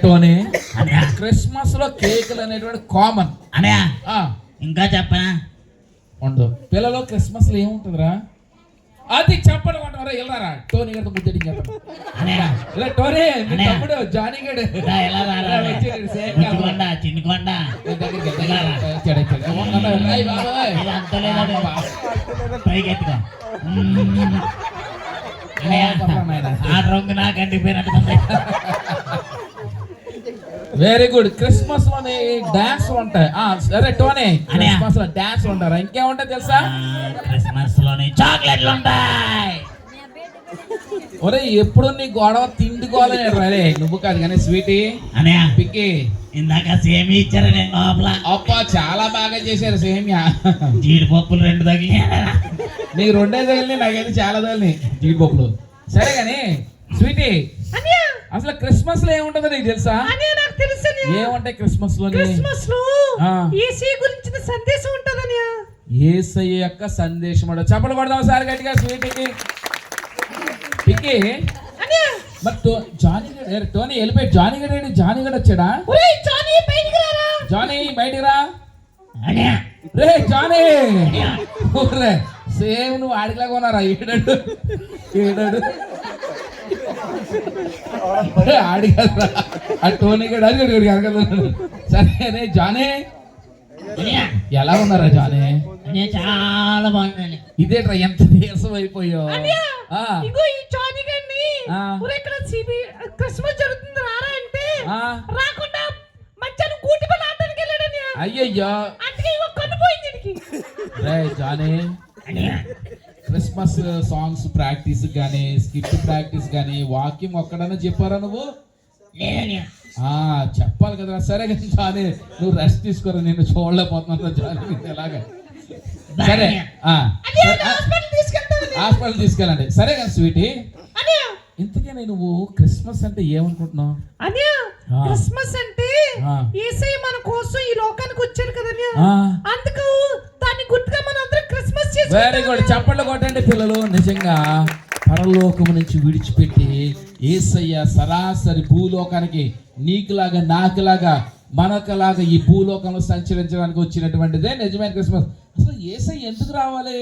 Tony Christmas లో కేకులు అనేటువంటి కామన్ అనయా ఆ ఇంకా చెప్పనా ఉండు పిల్లలు క్రిస్మస్ లో ఏముంటుందిరా అది చెప్పడం అంటారా వెళ్ళారా టోనీ గారితో ముద్దడి అనయా ఇలా టోనీ మీ తమ్ముడు జానీ గడు ఎలా రారా చిన్నకొండ చిన్నకొండ పైకి ఎత్తుకో ఆ రంగు నాకు అంటిపోయినట్టు వెరీ గుడ్ క్రిస్మస్ లోని డాన్స్ ఉంటాయి సరే టోనీ క్రిస్మస్ లో డాన్స్ ఉంటారా ఇంకేముంటాయి తెలుసా క్రిస్మస్ లోని చాక్లెట్లు ఉంటాయి ఒరే ఎప్పుడు నీ గొడవ తిండుకోవాలని రే నువ్వు కాదు కానీ స్వీటీ అనయా పిక్కి ఇందాక సేమియా ఇచ్చారు నేను లోపల అబ్బా చాలా బాగా చేశారు సేమియా జీడిపప్పులు 2 తగిలి నీకు 2 తగిలి నాకైతే చాలా తగిలి జీడిపప్పులు సరే కానీ స్వీటీ అసలు క్రిస్మస్ లో ఏముంటుందో నీకు తెలుసా ఏముంటాయి క్రిస్మస్ లో యేసయ్య గురించిన సందేశం ఉంటదని యేసయ్య యొక్క సందేశం అంటే చెప్పలు కొడదాం సార్ గట్టిగా స్వీటీకి పిక్కి మరి జానీ టోనీ వెళ్ళిపోయి జానీ గడ జానీ గడ వచ్చాడా జానీ బయటికి రా రే జానీ రే సేమ్ నువ్వు ఆడిలాగా ఉన్నారా ఏడాడు ఆడి కదరా ఆ టోనీ గడ అడగడు సరే జానీ ఎలా ఉన్నారా జానీ చాలా బాగుందండి ఇదేట్రా ఎంత నీరసం అయిపోయావు క్రిస్మస్ జరుగుతుంది రారా అంటే రాకుండా మధ్యాహ్నం కూటి పని ఆడడానికి వెళ్ళాడని అయ్యయ్యో అందుకే కనుపోయింది రే జానీ క్రిస్మస్ సాంగ్స్ ప్రాక్టీస్ గానీ స్కిట్ ప్రాక్టీస్ గానీ వాక్యం ఒక్కడన్నా చెప్పారా నువ్వు చెప్పాలి కదరా సరే కానీ జానీ నువ్వు రెస్ట్ తీసుకోరా నేను చూడలేకపోతున్నా జానీ ఎలాగా సరే హాస్పిటల్ తీసుకెళ్ళండి సరే కానీ స్వీటీ ఇంతకే నువ్వు క్రిస్మస్ అంటే ఏమనుకుంటున్నావు క్రిస్మస్ అంటే యేసయ్య మన కోసం ఈ లోకానికి వచ్చాడు కదన్యా అందుకు దాన్ని గుర్తుగా మనం అందరం క్రిస్మస్ చేసుకుంటాం వెరీ గుడ్ చప్పట్లు కొట్టండి పిల్లలు నిజంగా పరలోకము నుంచి విడిచిపెట్టి యేసయ్య సరాసరి భూలోకానికి నీకులాగా నాకులాగా మనకులాగా ఈ భూలోకంలో సంచరించడానికి వచ్చినటువంటిదే నిజమైన క్రిస్మస్ అసలు యేసయ్య ఎందుకు రావాలి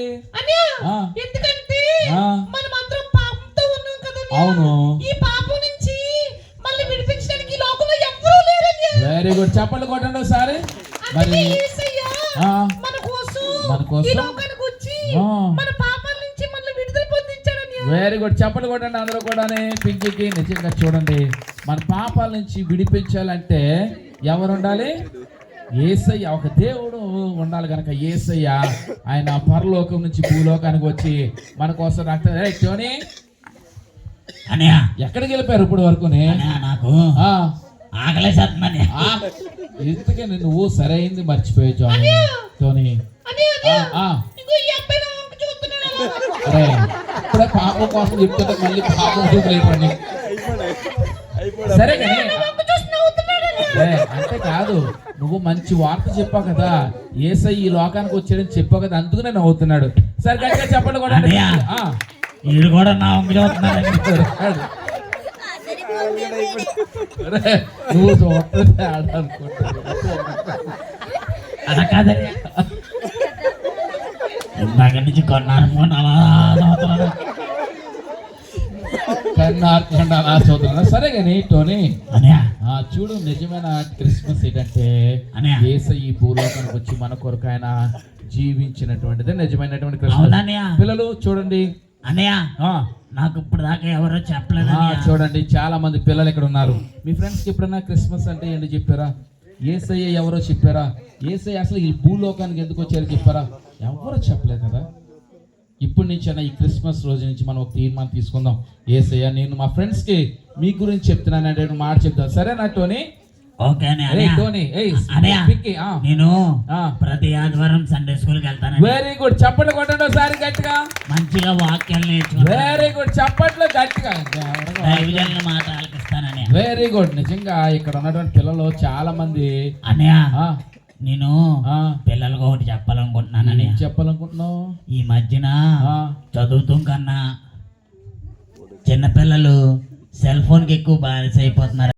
ఎందుకంటే మనం అందరం పాపంతో ఉన్నాం కదా అవును ఈ పాపం నుంచి మళ్ళీ విడిపించడానికి ఈ లోకంలో ఎవ్వరూ లేరని వెరీ గుడ్ చప్పట్లు కొట్టండి ఒకసారి మరి యేసయ్య మన కోసం ఈ లోకానికి వచ్చి మన పాపాల నుంచి మళ్ళీ విడుదల పొందించాడని వెరీ గుడ్ చప్పట్లు కొట్టండి అందరూ కూడానే పింకీకి నిజంగా చూడండి మన పాపాల నుంచి విడిపించాలంటే ఎవరు ఉండాలి యేసయ్య ఒక దేవుడు ఉండాలి కనుక యేసయ్య ఆయన పరలోకం నుంచి భూలోకానికి వచ్చి మన కోసం రక్తం టోనీ అనయా ఎక్కడికి వెళ్ళిపోయారు ఇప్పుడు వరకు నాకు ఆకలేసేస్తుందని ఇంతకే నువ్వు సరైంది మర్చిపోయావు టోనీ అరే ఇప్పుడే పాపం కోసం చెప్తుంటే మళ్ళీ పాపం చూపలేదండి సరే కానీ అంటే కాదు నువ్వు మంచి వార్త చెప్పావు కదా యేసయ్య ఈ లోకానికి వచ్చాడని చెప్పావు కదా అందుకు నేను అవుతున్నాడు సరే గట్టిగా చెప్పండి కూడా వీడు కూడా నా నువ్వు చూస్తే ఆడాలనుకుంటా అలా కాదని ఇందాక నుంచి కొన్నారుకుండా సరే కానీ టోనీ చూడు నిజమైన క్రిస్మస్ ఏంటంటే యేసయ్య ఈ భూలోకానికి వచ్చి మన కొరకు ఆయన జీవించినటువంటిది నిజమైనటువంటి క్రిస్మస్ పిల్లలు చూడండి అన్నయ్య నాకు ఇప్పుడు దాకా ఎవరో చెప్పలేదు చూడండి చాలా మంది పిల్లలు ఇక్కడ ఉన్నారు మీ ఫ్రెండ్స్ కి ఎప్పుడన్నా క్రిస్మస్ అంటే ఏంటి చెప్పారా యేసయ్య ఎవరో చెప్పారా యేసయ్య అసలు ఈ భూలోకానికి ఎందుకు వచ్చారో చెప్పారా ఎవరో చెప్పలేదు కదా ఇప్పటి నుంచి అన్న ఈ క్రిస్మస్ రోజు నుంచి మనం ఒక తీర్మానం తీసుకుందాం యేసయ్య నేను మా ఫ్రెండ్స్ కి మీ గురించి చెప్తున్నాను అంటే మాట చెప్తాను సరేనా టోనీ నేను ప్రతి ఆదివారం సండే స్కూల్ కి వెళ్తాను వెరీ గుడ్ చప్పట్లు కొట్టండి ఒకసారి గట్టిగా మంచిగా వాక్యాలు నేర్చుకుంటాను వెరీ గుడ్ చప్పట్లు గట్టిగా మాట ఆలకిస్తానని వెరీ గుడ్ నిజంగా ఇక్కడ ఉన్నటువంటి పిల్లలు చాలా మంది అన్నయ్య నేను పిల్లలకు ఒకటి చెప్పాలనుకుంటున్నానని చెప్పాలనుకుంటున్నావు ఈ మధ్యన చదువుతాం కన్నా చిన్నపిల్లలు సెల్ ఫోన్ కి ఎక్కువ బానిస అయిపోతున్నారు